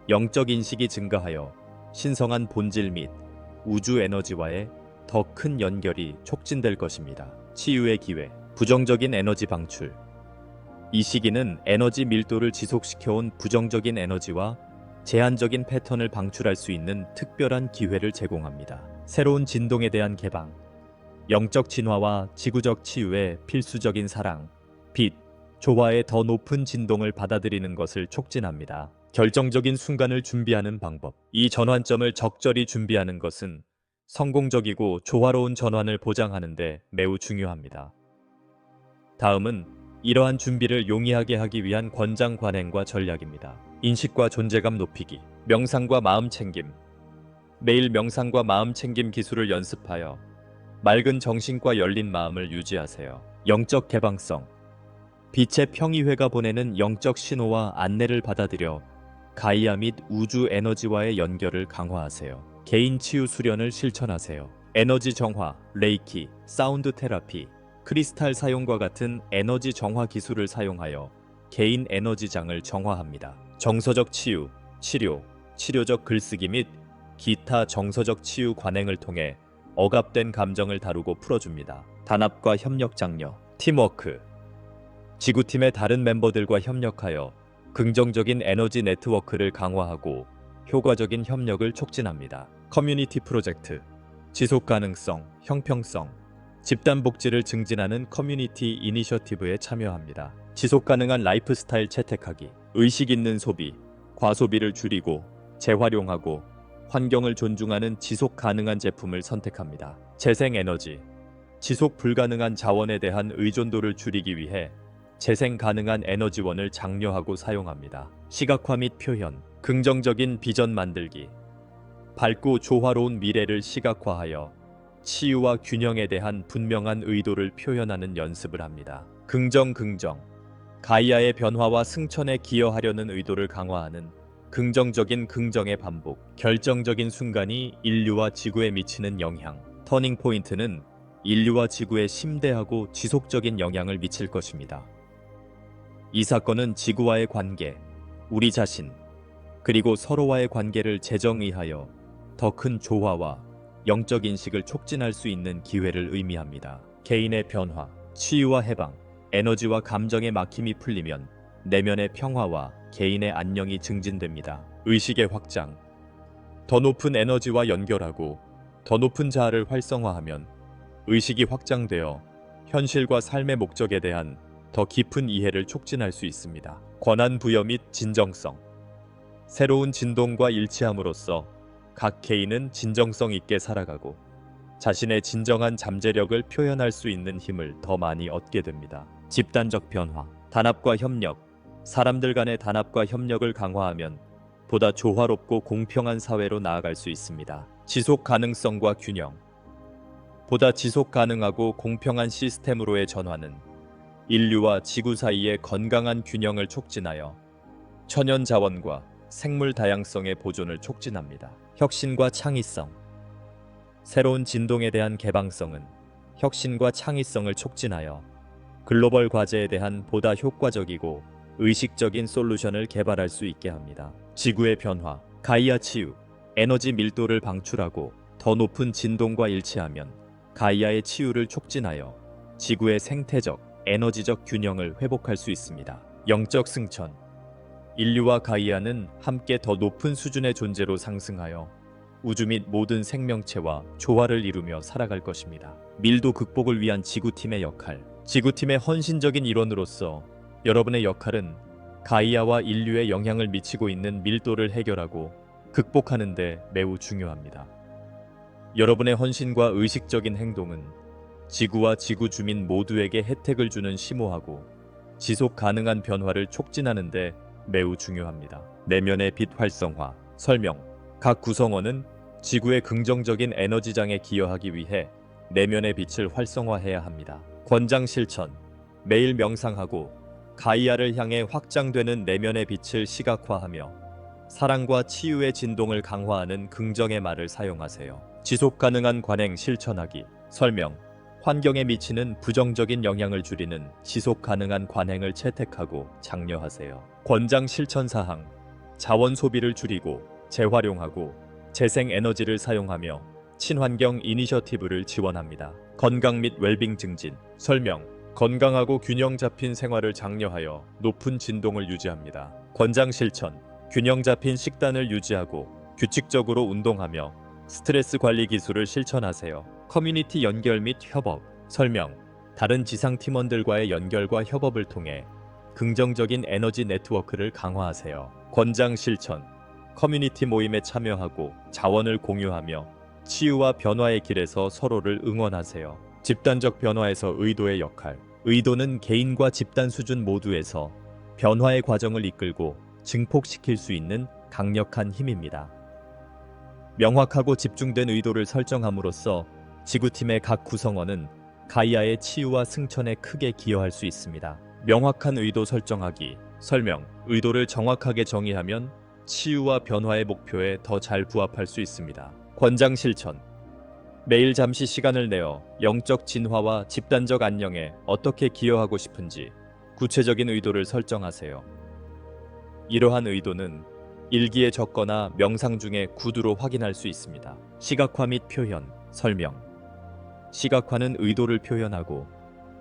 영적 인식이 증가하여 신성한 본질 및 우주 에너지와의 더 큰 연결이 촉진될 것입니다. 치유의 기회. 부정적인 에너지 방출. 이 시기는 에너지 밀도를 지속시켜온 부정적인 에너지와 제한적인 패턴을 방출할 수 있는 특별한 기회를 제공합니다. 새로운 진동에 대한 개방. 영적 진화와 지구적 치유의 필수적인 사랑, 빛, 조화의 더 높은 진동을 받아들이는 것을 촉진합니다. 결정적인 순간을 준비하는 방법. 이 전환점을 적절히 준비하는 것은 성공적이고 조화로운 전환을 보장하는 데 매우 중요합니다. 다음은 이러한 준비를 용이하게 하기 위한 권장 관행과 전략입니다. 인식과 존재감 높이기. 명상과 마음 챙김. 매일 명상과 마음 챙김 기술을 연습하여 맑은 정신과 열린 마음을 유지하세요. 영적 개방성. 빛의 평이회가 보내는 영적 신호와 안내를 받아들여 가이아 및 우주 에너지와의 연결을 강화하세요. 개인 치유 수련을 실천하세요. 에너지 정화, 레이키, 사운드 테라피, 크리스탈 사용과 같은 에너지 정화 기술을 사용하여 개인 에너지장을 정화합니다. 정서적 치유, 치료, 치료적 글쓰기 및 기타 정서적 치유 관행을 통해 억압된 감정을 다루고 풀어줍니다. 단합과 협력 장려, 팀워크. 지구팀의 다른 멤버들과 협력하여 긍정적인 에너지 네트워크를 강화하고 효과적인 협력을 촉진합니다. 커뮤니티 프로젝트. 지속 가능성, 형평성, 집단 복지를 증진하는 커뮤니티 이니셔티브에 참여합니다. 지속 가능한 라이프 스타일 채택하기. 의식 있는 소비, 과소비를 줄이고 재활용하고 환경을 존중하는 지속 가능한 제품을 선택합니다. 재생 에너지. 지속 불가능한 자원에 대한 의존도를 줄이기 위해 재생 가능한 에너지원을 장려하고 사용합니다. 시각화 및 표현. 긍정적인 비전 만들기. 밝고 조화로운 미래를 시각화하여 치유와 균형에 대한 분명한 의도를 표현하는 연습을 합니다. 긍정. 가이아의 변화와 승천에 기여하려는 의도를 강화하는 긍정적인 긍정의 반복. 결정적인 순간이 인류와 지구에 미치는 영향. 터닝 포인트는 인류와 지구에 심대하고 지속적인 영향을 미칠 것입니다. 이 사건은 지구와의 관계, 우리 자신, 그리고 서로와의 관계를 재정의하여 더 큰 조화와 영적 인식을 촉진할 수 있는 기회를 의미합니다. 개인의 변화, 치유와 해방, 에너지와 감정의 막힘이 풀리면 내면의 평화와 개인의 안녕이 증진됩니다. 의식의 확장, 더 높은 에너지와 연결하고 더 높은 자아를 활성화하면 의식이 확장되어 현실과 삶의 목적에 대한 더 깊은 이해를 촉진할 수 있습니다. 권한 부여 및 진정성, 새로운 진동과 일치함으로써 각 개인은 진정성 있게 살아가고 자신의 진정한 잠재력을 표현할 수 있는 힘을 더 많이 얻게 됩니다. 집단적 변화, 단합과 협력, 사람들 간의 단합과 협력을 강화하면 보다 조화롭고 공평한 사회로 나아갈 수 있습니다. 지속 가능성과 균형, 보다 지속 가능하고 공평한 시스템으로의 전환은 인류와 지구 사이의 건강한 균형을 촉진하여 천연 자원과 생물 다양성의 보존을 촉진합니다. 혁신과 창의성, 새로운 진동에 대한 개방성은 혁신과 창의성을 촉진하여 글로벌 과제에 대한 보다 효과적이고 의식적인 솔루션을 개발할 수 있게 합니다. 지구의 변화, 가이아 치유, 에너지 밀도를 방출하고 더 높은 진동과 일치하면 가이아의 치유를 촉진하여 지구의 생태적, 에너지적 균형을 회복할 수 있습니다. 영적 승천, 인류와 가이아는 함께 더 높은 수준의 존재로 상승하여 우주 및 모든 생명체와 조화를 이루며 살아갈 것입니다. 밀도 극복을 위한 지구팀의 역할, 지구팀의 헌신적인 일원으로서 여러분의 역할은 가이아와 인류에 영향을 미치고 있는 밀도를 해결하고 극복하는 데 매우 중요합니다. 여러분의 헌신과 의식적인 행동은 지구와 지구 주민 모두에게 혜택을 주는 심오하고 지속 가능한 변화를 촉진하는 데 매우 중요합니다. 내면의 빛 활성화, 설명, 각 구성원은 지구의 긍정적인 에너지장에 기여하기 위해 내면의 빛을 활성화해야 합니다. 권장 실천, 매일 명상하고 가이아를 향해 확장되는 내면의 빛을 시각화하며 사랑과 치유의 진동을 강화하는 긍정의 말을 사용하세요. 지속 가능한 관행 실천하기, 설명, 환경에 미치는 부정적인 영향을 줄이는 지속 가능한 관행을 채택하고 장려하세요. 권장 실천 사항, 자원 소비를 줄이고 재활용하고 재생 에너지를 사용하며 친환경 이니셔티브를 지원합니다. 건강 및 웰빙 증진, 설명, 건강하고 균형 잡힌 생활을 장려하여 높은 진동을 유지합니다. 권장 실천, 균형 잡힌 식단을 유지하고 규칙적으로 운동하며 스트레스 관리 기술을 실천하세요. 커뮤니티 연결 및 협업, 설명, 다른 지상 팀원들과의 연결과 협업을 통해 긍정적인 에너지 네트워크를 강화하세요. 권장 실천, 커뮤니티 모임에 참여하고 자원을 공유하며 치유와 변화의 길에서 서로를 응원하세요. 집단적 변화에서 의도의 역할, 의도는 개인과 집단 수준 모두에서 변화의 과정을 이끌고 증폭시킬 수 있는 강력한 힘입니다. 명확하고 집중된 의도를 설정함으로써 지구팀의 각 구성원은 가이아의 치유와 승천에 크게 기여할 수 있습니다. 명확한 의도 설정하기, 설명, 의도를 정확하게 정의하면 치유와 변화의 목표에 더 잘 부합할 수 있습니다. 권장 실천, 매일 잠시 시간을 내어 영적 진화와 집단적 안녕에 어떻게 기여하고 싶은지 구체적인 의도를 설정하세요. 이러한 의도는 일기에 적거나 명상 중에 구두로 확인할 수 있습니다. 시각화 및 표현, 설명. 시각화는 의도를 표현하고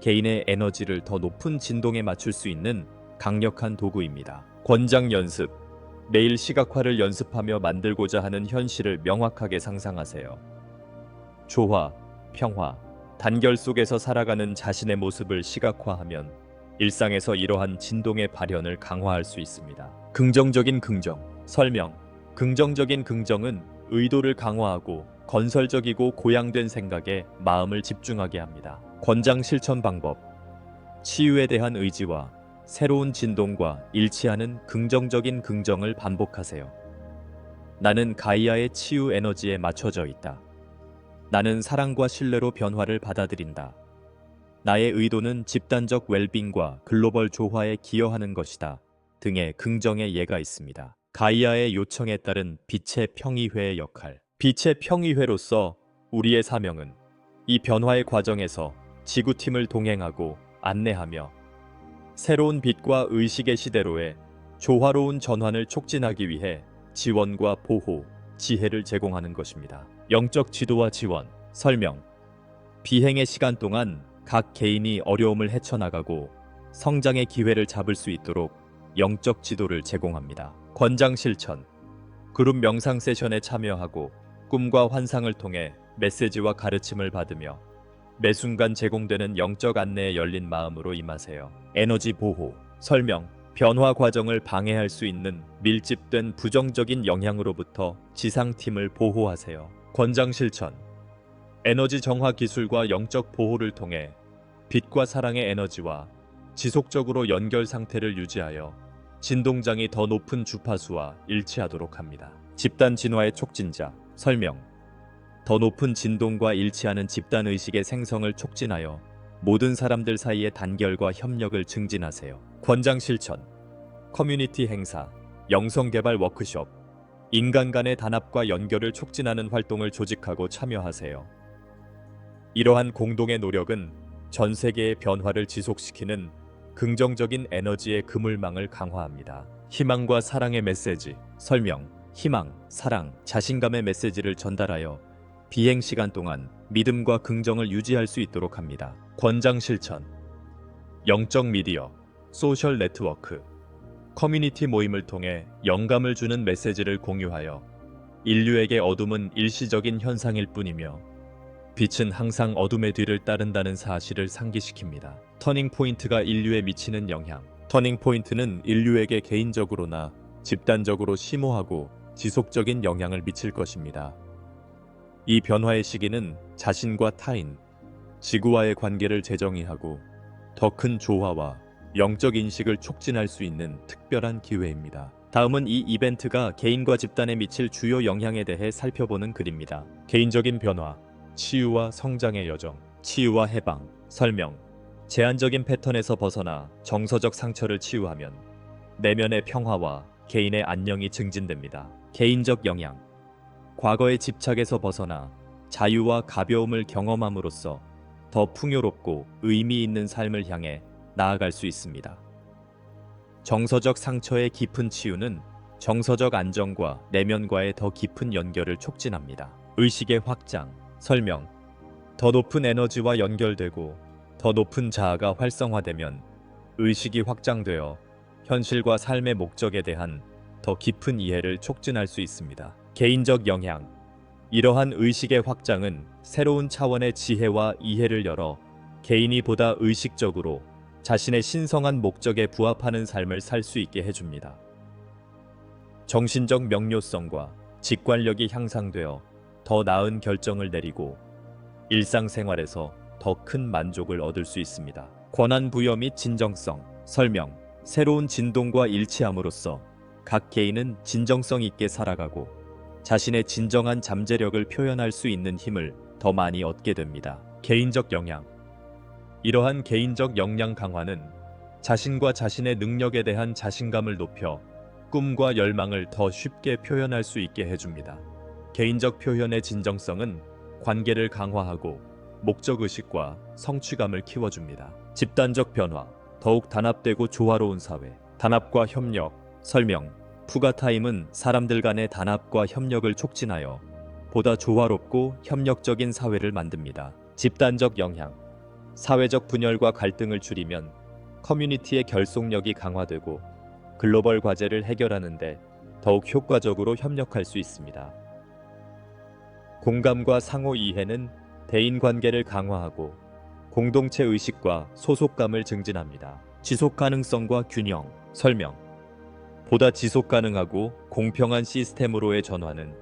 개인의 에너지를 더 높은 진동에 맞출 수 있는 강력한 도구입니다. 권장 연습. 매일 시각화를 연습하며 만들고자 하는 현실을 명확하게 상상하세요. 조화, 평화, 단결 속에서 살아가는 자신의 모습을 시각화하면 일상에서 이러한 진동의 발현을 강화할 수 있습니다. 긍정적인 긍정, 설명. 긍정적인 긍정은 의도를 강화하고 건설적이고 고양된 생각에 마음을 집중하게 합니다. 권장 실천 방법. 치유에 대한 의지와 새로운 진동과 일치하는 긍정적인 긍정을 반복하세요. 나는 가이아의 치유 에너지에 맞춰져 있다. 나는 사랑과 신뢰로 변화를 받아들인다. 나의 의도는 집단적 웰빙과 글로벌 조화에 기여하는 것이다. 등의 긍정의 예가 있습니다. 가이아의 요청에 따른 빛의 평의회의 역할. 빛의 평의회로서 우리의 사명은 이 변화의 과정에서 지구팀을 동행하고 안내하며 새로운 빛과 의식의 시대로의 조화로운 전환을 촉진하기 위해 지원과 보호, 지혜를 제공하는 것입니다. 영적 지도와 지원, 설명. 비행의 시간 동안 각 개인이 어려움을 헤쳐나가고 성장의 기회를 잡을 수 있도록 영적 지도를 제공합니다. 권장 실천. 그룹 명상 세션에 참여하고 꿈과 환상을 통해 메시지와 가르침을 받으며 매 순간 제공되는 영적 안내에 열린 마음으로 임하세요. 에너지 보호, 설명. 변화 과정을 방해할 수 있는 밀집된 부정적인 영향으로부터 지상팀을 보호하세요. 권장 실천. 에너지 정화 기술과 영적 보호를 통해 빛과 사랑의 에너지와 지속적으로 연결 상태를 유지하여 진동장이 더 높은 주파수와 일치하도록 합니다. 집단 진화의 촉진자, 설명. 더 높은 진동과 일치하는 집단 의식의 생성을 촉진하여 모든 사람들 사이의 단결과 협력을 증진하세요. 권장 실천. 커뮤니티 행사, 영성개발 워크숍, 인간 간의 단합과 연결을 촉진하는 활동을 조직하고 참여하세요. 이러한 공동의 노력은 전 세계의 변화를 지속시키는 긍정적인 에너지의 그물망을 강화합니다. 희망과 사랑의 메시지, 설명. 희망, 사랑, 자신감의 메시지를 전달하여 비행 시간 동안 믿음과 긍정을 유지할 수 있도록 합니다. 권장 실천. 영적 미디어, 소셜 네트워크, 커뮤니티 모임을 통해 영감을 주는 메시지를 공유하여 인류에게 어둠은 일시적인 현상일 뿐이며 빛은 항상 어둠의 뒤를 따른다는 사실을 상기시킵니다. 터닝 포인트가 인류에 미치는 영향. 터닝 포인트는 인류에게 개인적으로나 집단적으로 심오하고 지속적인 영향을 미칠 것입니다. 이 변화의 시기는 자신과 타인, 지구와의 관계를 재정의하고 더 큰 조화와 영적 인식을 촉진할 수 있는 특별한 기회입니다. 다음은 이 이벤트가 개인과 집단에 미칠 주요 영향에 대해 살펴보는 글입니다. 개인적인 변화, 치유와 성장의 여정, 치유와 해방, 설명. 제한적인 패턴에서 벗어나 정서적 상처를 치유하면 내면의 평화와 개인의 안녕이 증진됩니다. 개인적 영향. 과거의 집착에서 벗어나 자유와 가벼움을 경험함으로써 더 풍요롭고 의미 있는 삶을 향해 나아갈 수 있습니다. 정서적 상처의 깊은 치유는 정서적 안정과 내면과의 더 깊은 연결을 촉진합니다. 의식의 확장, 설명. 더 높은 에너지와 연결되고 더 높은 자아가 활성화되면 의식이 확장되어 현실과 삶의 목적에 대한 더 깊은 이해를 촉진할 수 있습니다. 개인적 영향. 이러한 의식의 확장은 새로운 차원의 지혜와 이해를 열어 개인이 보다 의식적으로 자신의 신성한 목적에 부합하는 삶을 살 수 있게 해줍니다. 정신적 명료성과 직관력이 향상되어 더 나은 결정을 내리고 일상생활에서 더 큰 만족을 얻을 수 있습니다. 권한 부여 및 진정성, 설명. 새로운 진동과 일치함으로써 각 개인은 진정성 있게 살아가고 자신의 진정한 잠재력을 표현할 수 있는 힘을 더 많이 얻게 됩니다. 개인적 역량. 이러한 개인적 역량 강화는 자신과 자신의 능력에 대한 자신감을 높여 꿈과 열망을 더 쉽게 표현할 수 있게 해줍니다. 개인적 표현의 진정성은 관계를 강화하고 목적의식과 성취감을 키워줍니다. 집단적 변화. 더욱 단합되고 조화로운 사회. 단합과 협력, 설명. 푸가타임은 사람들 간의 단합과 협력을 촉진하여 보다 조화롭고 협력적인 사회를 만듭니다. 집단적 영향. 사회적 분열과 갈등을 줄이면 커뮤니티의 결속력이 강화되고 글로벌 과제를 해결하는 데 더욱 효과적으로 협력할 수 있습니다. 공감과 상호 이해는 대인 관계를 강화하고 공동체 의식과 소속감을 증진합니다. 지속 가능성과 균형, 설명. 보다 지속 가능하고 공평한 시스템으로의 전환은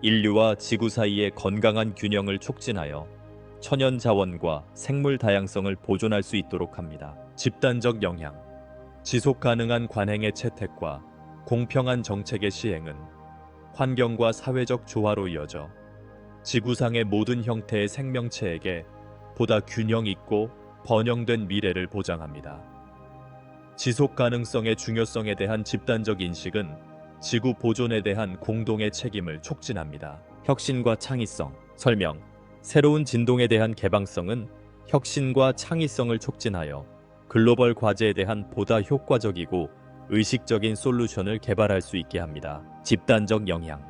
인류와 지구 사이의 건강한 균형을 촉진하여 천연 자원과 생물 다양성을 보존할 수 있도록 합니다. 집단적 영향. 지속 가능한 관행의 채택과 공평한 정책의 시행은 환경과 사회적 조화로 이어져 지구상의 모든 형태의 생명체에게 보다 균형 있고 번영된 미래를 보장합니다. 지속 가능성의 중요성에 대한 집단적 인식은 지구 보존에 대한 공동의 책임을 촉진합니다. 혁신과 창의성. 설명. 새로운 진동에 대한 개방성은 혁신과 창의성을 촉진하여 글로벌 과제에 대한 보다 효과적이고 의식적인 솔루션을 개발할 수 있게 합니다. 집단적 영향.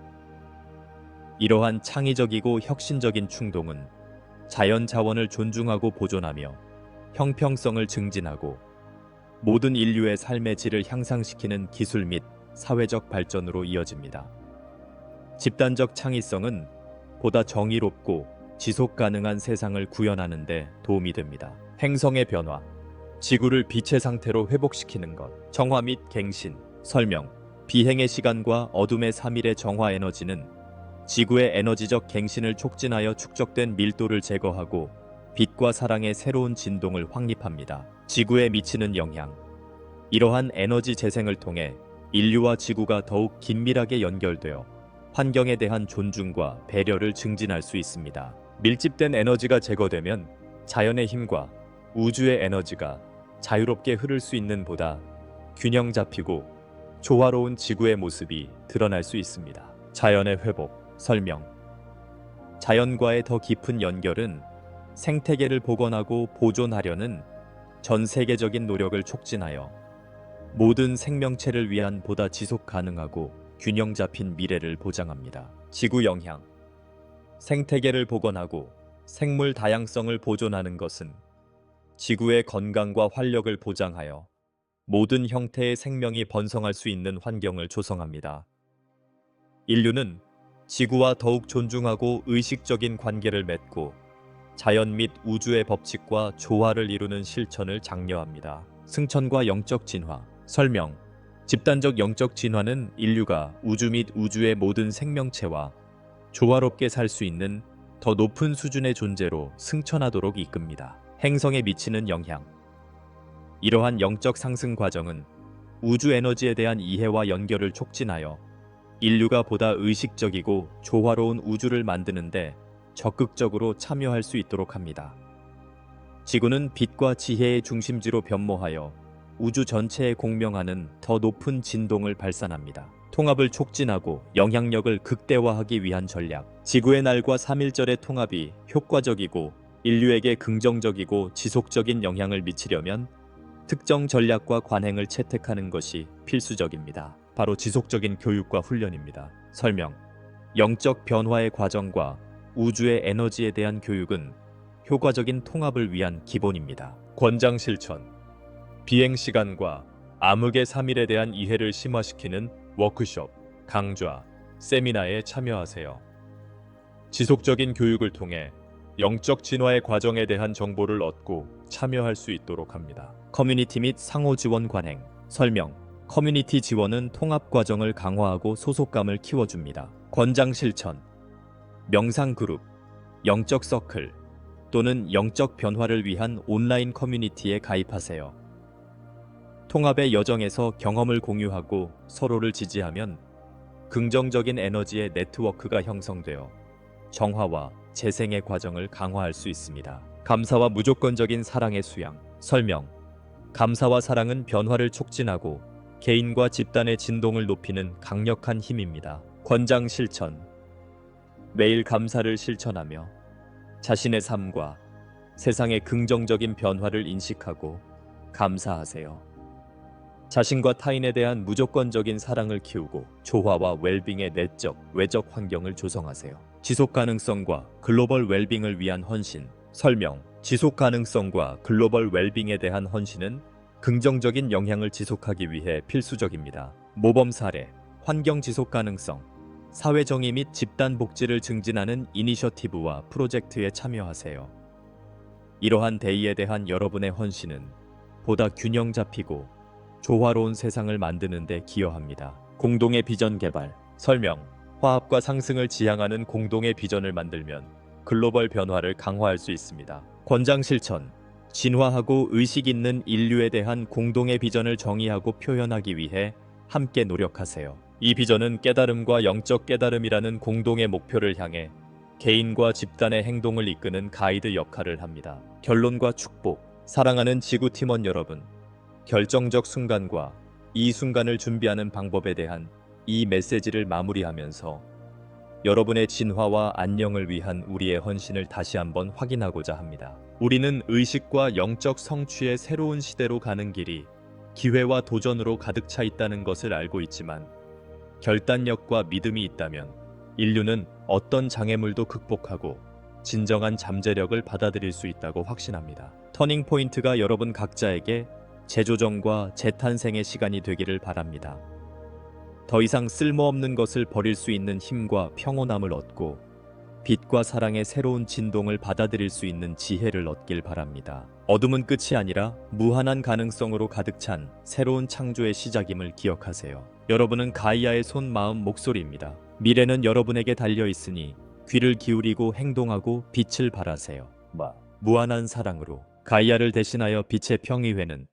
이러한 창의적이고 혁신적인 충동은 자연 자원을 존중하고 보존하며 형평성을 증진하고 모든 인류의 삶의 질을 향상시키는 기술 및 사회적 발전으로 이어집니다. 집단적 창의성은 보다 정의롭고 지속 가능한 세상을 구현하는 데 도움이 됩니다. 행성의 변화, 지구를 빛의 상태로 회복시키는 것, 정화 및 갱신. 설명. 비행의 시간과 어둠의 3일의 정화 에너지는 지구의 에너지적 갱신을 촉진하여 축적된 밀도를 제거하고 빛과 사랑의 새로운 진동을 확립합니다. 지구에 미치는 영향. 이러한 에너지 재생을 통해 인류와 지구가 더욱 긴밀하게 연결되어 환경에 대한 존중과 배려를 증진할 수 있습니다. 밀집된 에너지가 제거되면 자연의 힘과 우주의 에너지가 자유롭게 흐를 수 있는 보다 균형 잡히고 조화로운 지구의 모습이 드러날 수 있습니다. 자연의 회복. 설명. 자연과의 더 깊은 연결은 생태계를 복원하고 보존하려는 전 세계적인 노력을 촉진하여 모든 생명체를 위한 보다 지속 가능하고 균형 잡힌 미래를 보장합니다. 지구 영향. 생태계를 복원하고 생물 다양성을 보존하는 것은 지구의 건강과 활력을 보장하여 모든 형태의 생명이 번성할 수 있는 환경을 조성합니다. 인류는 지구와 더욱 존중하고 의식적인 관계를 맺고 자연 및 우주의 법칙과 조화를 이루는 실천을 장려합니다. 승천과 영적 진화. 설명. 집단적 영적 진화는 인류가 우주 및 우주의 모든 생명체와 조화롭게 살 수 있는 더 높은 수준의 존재로 승천하도록 이끕니다. 행성에 미치는 영향. 이러한 영적 상승 과정은 우주 에너지에 대한 이해와 연결을 촉진하여 인류가 보다 의식적이고 조화로운 우주를 만드는데 적극적으로 참여할 수 있도록 합니다. 지구는 빛과 지혜의 중심지로 변모하여 우주 전체에 공명하는 더 높은 진동을 발산합니다. 통합을 촉진하고 영향력을 극대화하기 위한 전략. 지구의 날과 3.1절의 통합이 효과적이고 인류에게 긍정적이고 지속적인 영향을 미치려면 특정 전략과 관행을 채택하는 것이 필수적입니다. 바로 지속적인 교육과 훈련입니다. 설명. 영적 변화의 과정과 우주의 에너지에 대한 교육은 효과적인 통합을 위한 기본입니다. 권장 실천. 비행 시간과 암흑의 3일에 대한 이해를 심화시키는 워크숍, 강좌, 세미나에 참여하세요. 지속적인 교육을 통해 영적 진화의 과정에 대한 정보를 얻고 참여할 수 있도록 합니다. 커뮤니티 및 상호 지원 관행. 설명. 커뮤니티 지원은 통합 과정을 강화하고 소속감을 키워줍니다. 권장 실천. 명상 그룹, 영적 서클 또는 영적 변화를 위한 온라인 커뮤니티에 가입하세요. 통합의 여정에서 경험을 공유하고 서로를 지지하면 긍정적인 에너지의 네트워크가 형성되어 정화와 재생의 과정을 강화할 수 있습니다. 감사와 무조건적인 사랑의 수양. 설명. 감사와 사랑은 변화를 촉진하고 개인과 집단의 진동을 높이는 강력한 힘입니다. 권장 실천. 매일 감사를 실천하며 자신의 삶과 세상의 긍정적인 변화를 인식하고 감사하세요. 자신과 타인에 대한 무조건적인 사랑을 키우고 조화와 웰빙의 내적, 외적 환경을 조성하세요. 지속 가능성과 글로벌 웰빙을 위한 헌신. 설명. 지속 가능성과 글로벌 웰빙에 대한 헌신은 긍정적인 영향을 지속하기 위해 필수적입니다. 모범 사례, 환경 지속 가능성, 사회 정의 및 집단 복지를 증진하는 이니셔티브와 프로젝트에 참여하세요. 이러한 대의에 대한 여러분의 헌신은 보다 균형 잡히고 조화로운 세상을 만드는 데 기여합니다. 공동의 비전 개발. 설명. 화합과 상승을 지향하는 공동의 비전을 만들면 글로벌 변화를 강화할 수 있습니다. 권장 실천. 진화하고 의식 있는 인류에 대한 공동의 비전을 정의하고 표현하기 위해 함께 노력하세요. 이 비전은 깨달음과 영적 깨달음이라는 공동의 목표를 향해 개인과 집단의 행동을 이끄는 가이드 역할을 합니다. 결론과 축복. 사랑하는 지구 팀원 여러분, 결정적 순간과 이 순간을 준비하는 방법에 대한 이 메시지를 마무리하면서 여러분의 진화와 안녕을 위한 우리의 헌신을 다시 한번 확인하고자 합니다. 우리는 의식과 영적 성취의 새로운 시대로 가는 길이 기회와 도전으로 가득 차 있다는 것을 알고 있지만, 결단력과 믿음이 있다면 인류는 어떤 장애물도 극복하고 진정한 잠재력을 받아들일 수 있다고 확신합니다. 터닝 포인트가 여러분 각자에게 재조정과 재탄생의 시간이 되기를 바랍니다. 더 이상 쓸모없는 것을 버릴 수 있는 힘과 평온함을 얻고 빛과 사랑의 새로운 진동을 받아들일 수 있는 지혜를 얻길 바랍니다. 어둠은 끝이 아니라 무한한 가능성으로 가득 찬 새로운 창조의 시작임을 기억하세요. 여러분은 가이아의 손, 마음, 목소리입니다. 미래는 여러분에게 달려 있으니 귀를 기울이고 행동하고 빛을 발하세요. 무한한 사랑으로 가이아를 대신하여 빛의 평의회는